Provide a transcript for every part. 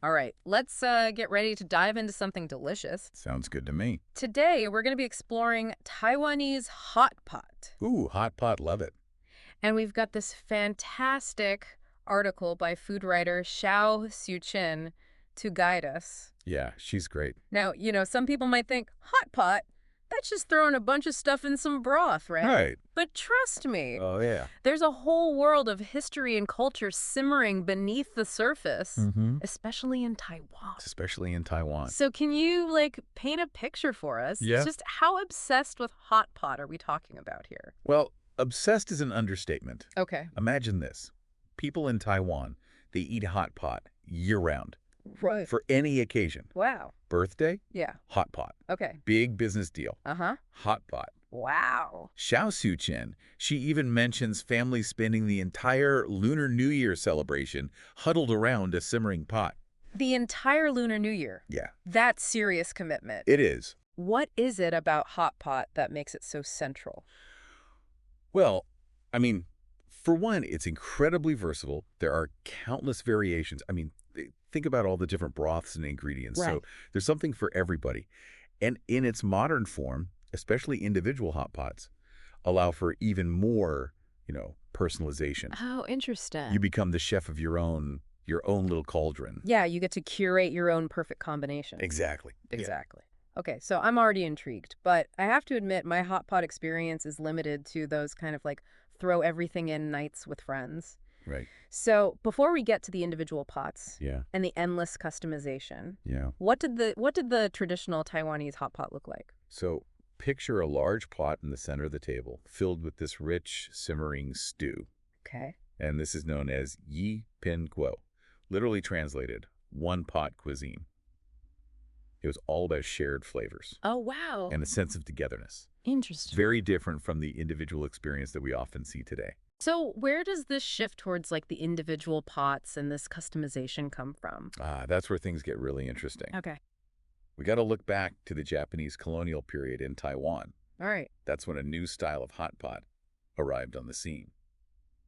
All right, let's get ready to dive into something delicious. Sounds good to me. Today, we're going to be exploring Taiwanese hot pot. Ooh, hot pot, love it. And we've got this fantastic article by food writer Xiao Xuqin to guide us. Yeah, she's great. Now, some people might think, hot pot? That's just throwing a bunch of stuff in some broth, right? Right. But trust me, Oh, yeah. there's a whole world of history and culture simmering beneath the surface, Mm-hmm. especially in Taiwan. Especially in Taiwan. So can you, paint a picture for us? Yeah. Just how obsessed with hot pot are we talking about here? Well, obsessed is an understatement. Okay. Imagine this. People in Taiwan, they eat hot pot year-round Right. for any occasion. Wow. Birthday, Yeah. hot pot. Okay. Big business deal. Uh-huh. Hot pot. Wow. Xiao Suchen, she even mentions families spending the entire Lunar New Year celebration huddled around a simmering pot. The entire Lunar New Year. Yeah, That's serious commitment. it is. What is it about hot pot that makes it so central? Well, I mean, for one, it's incredibly versatile. There are countless variations. I mean, think about all the different broths and ingredients. Right. So there's something for everybody. And in its modern form, especially individual hot pots, allow for even more, personalization. Oh, interesting. You become the chef of your own little cauldron. Yeah, you get to curate your own perfect combination. Exactly. Yeah. Exactly. Okay, so I'm already intrigued, but I have to admit my hot pot experience is limited to those kind of throw everything in nights with friends. Right. So before we get to the individual pots Yeah. and the endless customization, Yeah. what did the traditional Taiwanese hot pot look like? So picture a large pot in the center of the table filled with this rich, simmering stew. Okay. And this is known as Yi Pin Guo, literally translated, one-pot cuisine. It was all about shared flavors Oh, wow. and a sense of togetherness. Interesting. Very different from the individual experience that we often see today. So where does this shift towards the individual pots and this customization come from? That's where things get really interesting. Okay. We got to look back to the Japanese colonial period in Taiwan. All right. That's when a new style of hot pot arrived on the scene.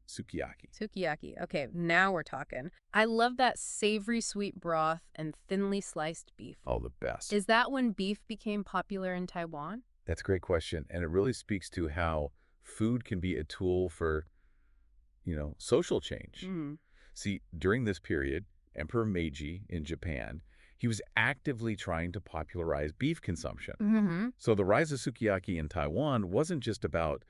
Sukiyaki. Sukiyaki. Okay, now we're talking. I love that savory sweet broth and thinly sliced beef. Oh, the best. Is that when beef became popular in Taiwan? That's a great question. And it really speaks to how food can be a tool for, social change. Mm. See, during this period, Emperor Meiji in Japan, he was actively trying to popularize beef consumption. Mm-hmm. So the rise of sukiyaki in Taiwan wasn't just about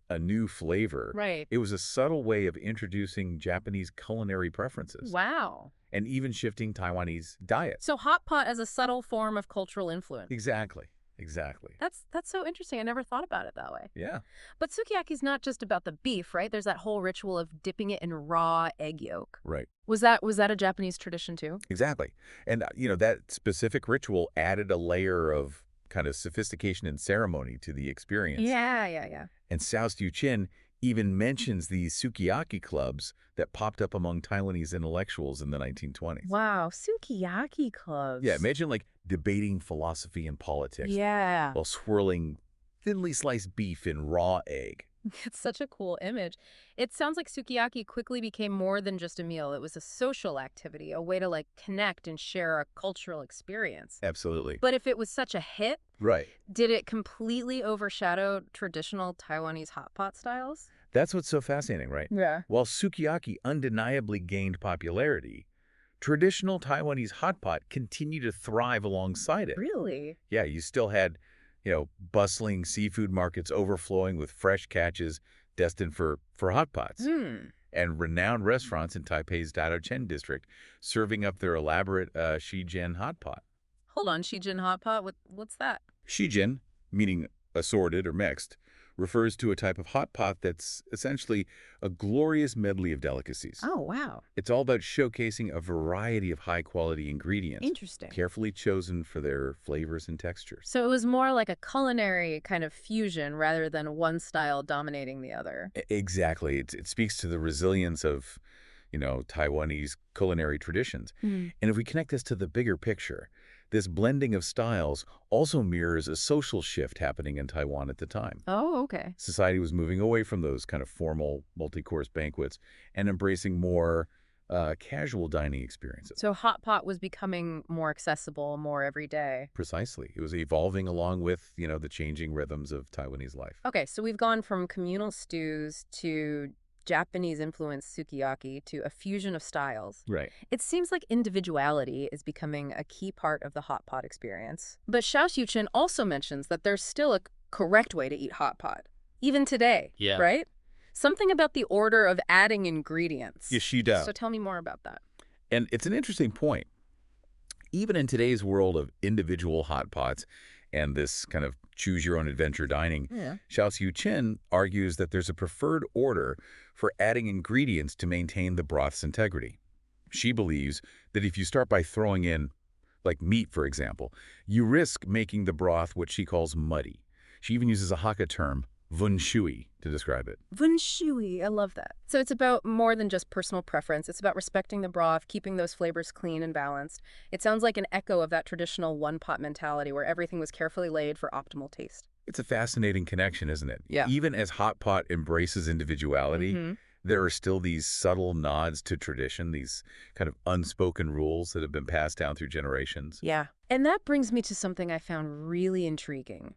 a new flavor. Right. It was a subtle way of introducing Japanese culinary preferences Wow. and even shifting Taiwanese diet. So hot pot as a subtle form of cultural influence. Exactly. Exactly. That's so interesting. I never thought about it that way. Yeah. But sukiyaki's not just about the beef, right? There's that whole ritual of dipping it in raw egg yolk. Right. Was that a Japanese tradition too? Exactly. And, that specific ritual added a layer of kind of sophistication and ceremony to the experience. Yeah. And Xiao Chin even mentions these sukiyaki clubs that popped up among Taiwanese intellectuals in the 1920s. Wow, sukiyaki clubs. Yeah, imagine debating philosophy and politics Yeah. while swirling thinly sliced beef in raw egg. It's such a cool image. It sounds like sukiyaki quickly became more than just a meal. It was a social activity, a way to connect and share a cultural experience. Absolutely. But if it was such a hit, Right. did it completely overshadow traditional Taiwanese hot pot styles? That's what's so fascinating, right? Yeah. While sukiyaki undeniably gained popularity, traditional Taiwanese hot pot continued to thrive alongside it. Really? Yeah, you still had, bustling seafood markets overflowing with fresh catches destined for hot pots. And renowned restaurants in Taipei's Dadaocheng district serving up their elaborate Shijin hot pot. Hold on, Shijin hot pot? What's that? Shijin, meaning assorted or mixed, refers to a type of hot pot that's essentially a glorious medley of delicacies. Oh, wow. It's all about showcasing a variety of high-quality ingredients, Interesting. carefully chosen for their flavors and textures. So it was more like a culinary kind of fusion rather than one style dominating the other. Exactly. It speaks to the resilience of, Taiwanese culinary traditions. Mm. And if we connect this to the bigger picture, this blending of styles also mirrors a social shift happening in Taiwan at the time. Oh, okay. Society was moving away from those kind of formal multi-course banquets and embracing more casual dining experiences. So hot pot was becoming more accessible, more everyday. Precisely. It was evolving along with, the changing rhythms of Taiwanese life. Okay, so we've gone from communal stews to Japanese-influenced sukiyaki to a fusion of styles. Right. It seems like individuality is becoming a key part of the hot pot experience. But Xiao Xiuqin also mentions that there's still a correct way to eat hot pot, even today, Yeah. right? Something about the order of adding ingredients. Yashida. So tell me more about that. And it's an interesting point. Even in today's world of individual hot pots and this kind of choose-your-own-adventure dining, Yeah. Xiao Xiu Qin argues that there's a preferred order for adding ingredients to maintain the broth's integrity. She believes that if you start by throwing in, like meat, for example, you risk making the broth what she calls muddy. She even uses a Hakka term, vun shui, to describe it. Vun shui, I love that. So it's about more than just personal preference. It's about respecting the broth, keeping those flavors clean and balanced. It sounds like an echo of that traditional one-pot mentality where everything was carefully laid for optimal taste. It's a fascinating connection, isn't it? Yeah. Even as hot pot embraces individuality, there are still these subtle nods to tradition, these kind of unspoken rules that have been passed down through generations. Yeah. And that brings me to something I found really intriguing.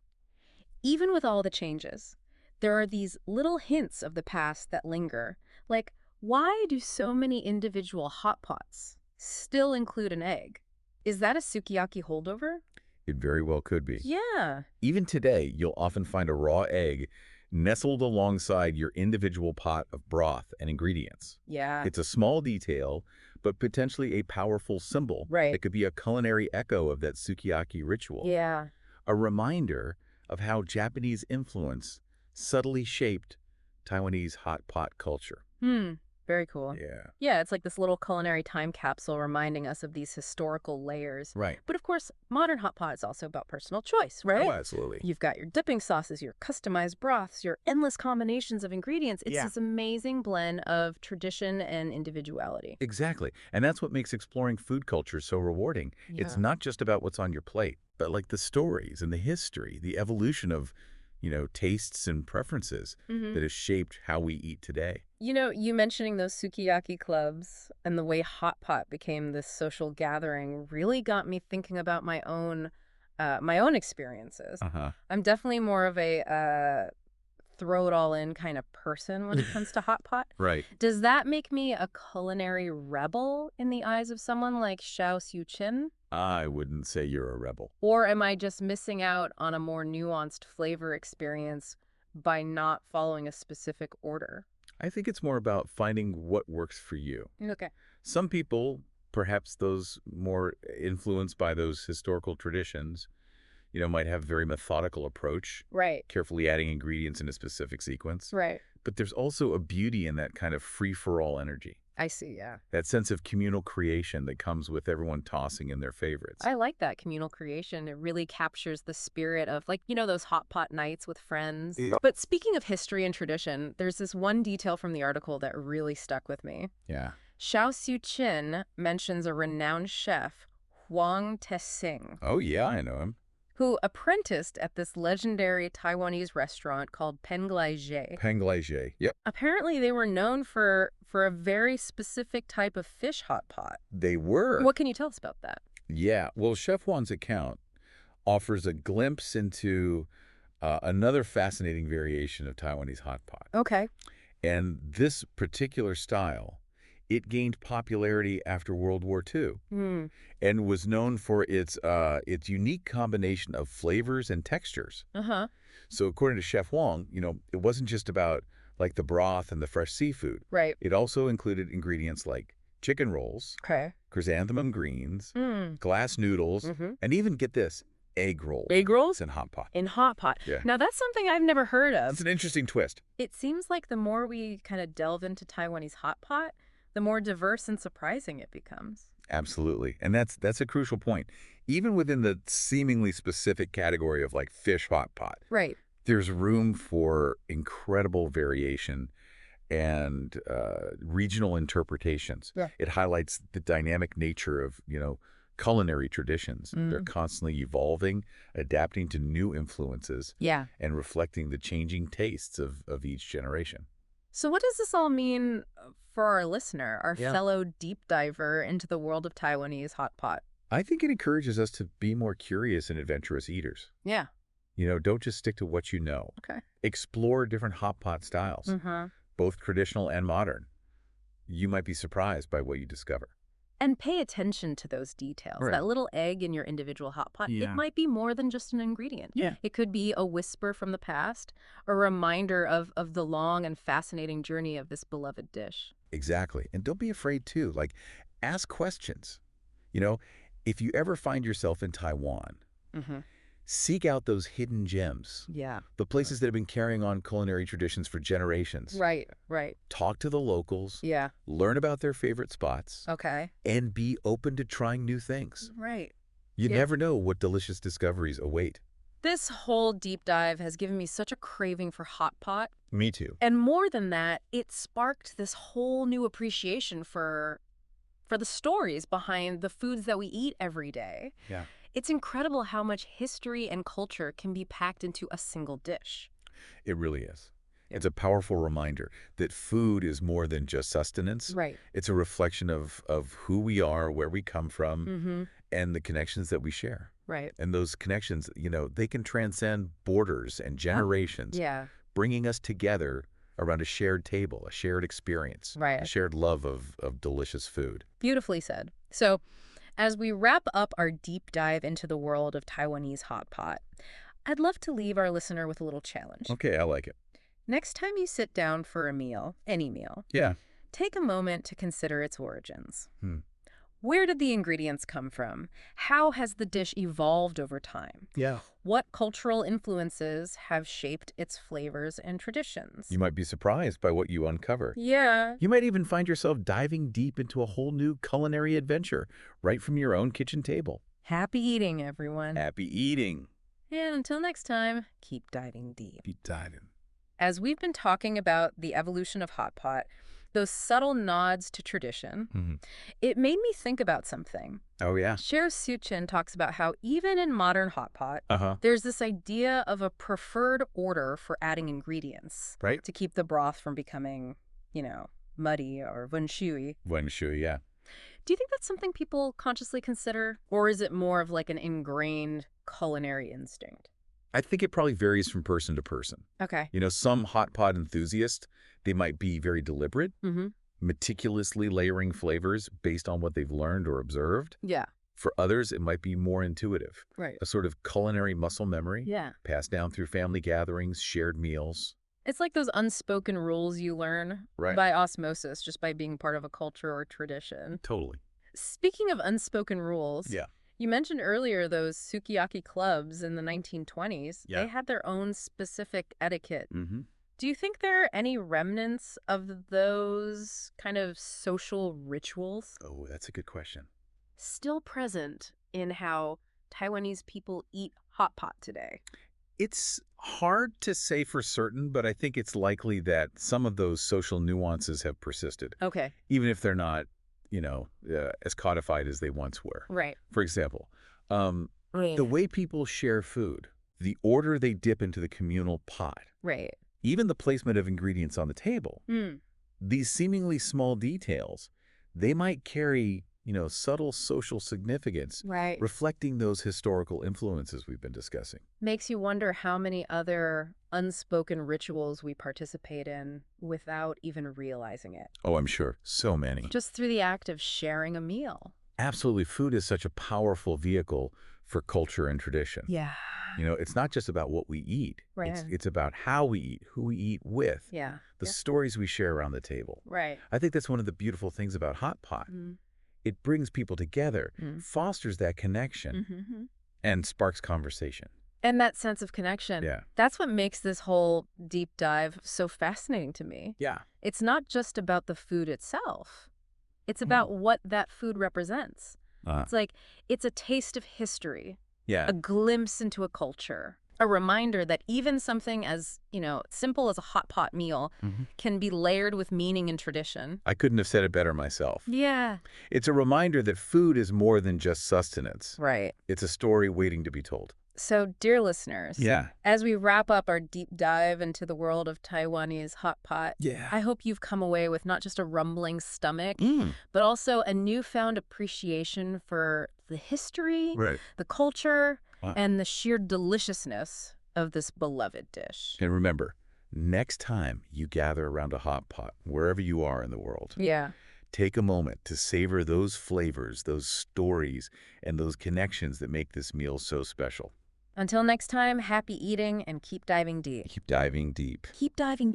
Even with all the changes, there are these little hints of the past that linger. Like, why do so many individual hot pots still include an egg? Is that a sukiyaki holdover? It very well could be. Yeah. Even today, you'll often find a raw egg nestled alongside your individual pot of broth and ingredients. Yeah. It's a small detail, but potentially a powerful symbol. Right. It could be a culinary echo of that sukiyaki ritual. Yeah. A reminder of how Japanese influence subtly shaped Taiwanese hot pot culture. Very cool. Yeah. Yeah, it's like this little culinary time capsule reminding us of these historical layers. Right. But of course, modern hot pot is also about personal choice, right? Oh, absolutely. You've got your dipping sauces, your customized broths, your endless combinations of ingredients. It's Yeah. this amazing blend of tradition and individuality. Exactly. And that's what makes exploring food culture so rewarding. It's not just about what's on your plate, but like the stories and the history, the evolution of, tastes and preferences that has shaped how we eat today. You mentioning those sukiyaki clubs and the way hot pot became this social gathering really got me thinking about my own experiences. Uh-huh. I'm definitely more of a throw it all in kind of person when it comes to hot pot. Right. Does that make me a culinary rebel in the eyes of someone like Xiao Xiuqin? I wouldn't say you're a rebel. Or am I just missing out on a more nuanced flavor experience by not following a specific order? I think it's more about finding what works for you. Okay. Some people, perhaps those more influenced by those historical traditions, might have a very methodical approach, Right. carefully adding ingredients in a specific sequence. Right. But there's also a beauty in that kind of free-for-all energy, I see, yeah. that sense of communal creation that comes with everyone tossing in their favorites. I like that communal creation. It really captures the spirit of, like, those hot pot nights with friends. Yeah. But speaking of history and tradition, there's this one detail from the article that really stuck with me. Yeah. Xiao Xiuqin mentions a renowned chef, Huang Tesing, Oh, yeah, I know him. who apprenticed at this legendary Taiwanese restaurant called Penglai. Penglai. Yep. Apparently, they were known for a very specific type of fish hot pot. They were. What can you tell us about that? Yeah. Well, Chef Juan's account offers a glimpse into another fascinating variation of Taiwanese hot pot. Okay. And this particular style, it gained popularity after World War II and was known for its unique combination of flavors and textures. Uh-huh. So according to Chef Wong, it wasn't just about like the broth and the fresh seafood. Right. It also included ingredients like chicken rolls, Okay. chrysanthemum greens, glass noodles, and even, get this, egg rolls. Egg rolls? In hot pot. In hot pot. Yeah. Now, that's something I've never heard of. It's an interesting twist. It seems like the more we kind of delve into Taiwanese hot pot, the more diverse and surprising it becomes. Absolutely. And that's a crucial point. Even within the seemingly specific category of like fish hot pot, Right. there's room for incredible variation and regional interpretations. Yeah. It highlights the dynamic nature of, culinary traditions. They're constantly evolving, adapting to new influences, Yeah. and reflecting the changing tastes of each generation. So what does this all mean for our listener, our Yeah. fellow deep diver into the world of Taiwanese hot pot? I think it encourages us to be more curious and adventurous eaters. Yeah. Don't just stick to what you know. Okay. Explore different hot pot styles, Mm-hmm. both traditional and modern. You might be surprised by what you discover. And pay attention to those details. Right. That little egg in your individual hot pot, it Yeah. might be more than just an ingredient. Yeah. It could be a whisper from the past, a reminder of the long and fascinating journey of this beloved dish. Exactly. And don't be afraid to, ask questions. You know, if you ever find yourself in Taiwan, Mm-hmm. seek out those hidden gems, Yeah. the places that have been carrying on culinary traditions for generations. Right, right. Talk to the locals, Yeah. learn about their favorite spots, Okay. and be open to trying new things. Right. You Yeah. never know what delicious discoveries await. This whole deep dive has given me such a craving for hot pot. Me too. And more than that, it sparked this whole new appreciation for the stories behind the foods that we eat every day. Yeah. It's incredible how much history and culture can be packed into a single dish. It really is. It's a powerful reminder that food is more than just sustenance. Right. It's a reflection of who we are, where we come from, Mm-hmm. and the connections that we share. Right. And those connections, they can transcend borders and generations, Yeah. bringing us together around a shared table, a shared experience, Right. a shared love of delicious food. Beautifully said. So, as we wrap up our deep dive into the world of Taiwanese hot pot, I'd love to leave our listener with a little challenge. Okay, I like it. Next time you sit down for a meal, any meal, Yeah. take a moment to consider its origins. Hmm. Where did the ingredients come from? How has the dish evolved over time? Yeah. What cultural influences have shaped its flavors and traditions? You might be surprised by what you uncover. Yeah. You might even find yourself diving deep into a whole new culinary adventure right from your own kitchen table. Happy eating, everyone. Happy eating. And until next time, keep diving deep. Keep diving. As we've been talking about the evolution of hot pot, those subtle nods to tradition, Mhm. it made me think about something. Oh, yeah. Cher Suchin talks about how even in modern hot pot, Uh-huh. there's this idea of a preferred order for adding ingredients Right? to keep the broth from becoming, muddy or wenshui. Wen Shu, yeah. Do you think that's something people consciously consider? Or is it more of like an ingrained culinary instinct? I think it probably varies from person to person. Okay. Some hot pot enthusiasts, they might be very deliberate, Mm-hmm. meticulously layering flavors based on what they've learned or observed. Yeah. For others, it might be more intuitive, Right. a sort of culinary muscle memory Yeah. passed down through family gatherings, shared meals. It's like those unspoken rules you learn Right. by osmosis, just by being part of a culture or tradition. Totally. Speaking of unspoken rules, Yeah. you mentioned earlier those Sukiyaki clubs in the 1920s. Yeah. They had their own specific etiquette. Mm-hmm. Do you think there are any remnants of those kind of social rituals Oh, that's a good question. still present in how Taiwanese people eat hot pot today? It's hard to say for certain, but I think it's likely that some of those social nuances have persisted, Okay. even if they're not, as codified as they once were. Right. For example, the Right. way people share food, the order they dip into the communal pot, Right. even the placement of ingredients on the table, Mm. these seemingly small details, they might carry, subtle social significance, Right. reflecting those historical influences we've been discussing. Makes you wonder how many other unspoken rituals we participate in without even realizing it. Oh, I'm sure. So many. Just through the act of sharing a meal. Absolutely. Food is such a powerful vehicle for culture and tradition. Yeah. It's not just about what we eat. Right. It's about how we eat, who we eat with, Yeah. the Yeah. stories we share around the table. Right. I think that's one of the beautiful things about hot pot. Mm. It brings people together, Mm. fosters that connection, Mm-hmm. and sparks conversation. And that sense of connection. Yeah. That's what makes this whole deep dive so fascinating to me. Yeah. It's not just about the food itself. It's about what that food represents. It's a taste of history, Yeah. a glimpse into a culture, a reminder that even something as, simple as a hot pot meal Mhm. can be layered with meaning and tradition. I couldn't have said it better myself. Yeah. It's a reminder that food is more than just sustenance. Right. It's a story waiting to be told. So, dear listeners, Yeah. as we wrap up our deep dive into the world of Taiwanese hot pot, Yeah. I hope you've come away with not just a rumbling stomach, Mm. but also a newfound appreciation for the history, Right. the culture, Wow. and the sheer deliciousness of this beloved dish. And remember, next time you gather around a hot pot, wherever you are in the world, Yeah. take a moment to savor those flavors, those stories, and those connections that make this meal so special. Until next time, happy eating and keep diving deep. Keep diving deep. Keep diving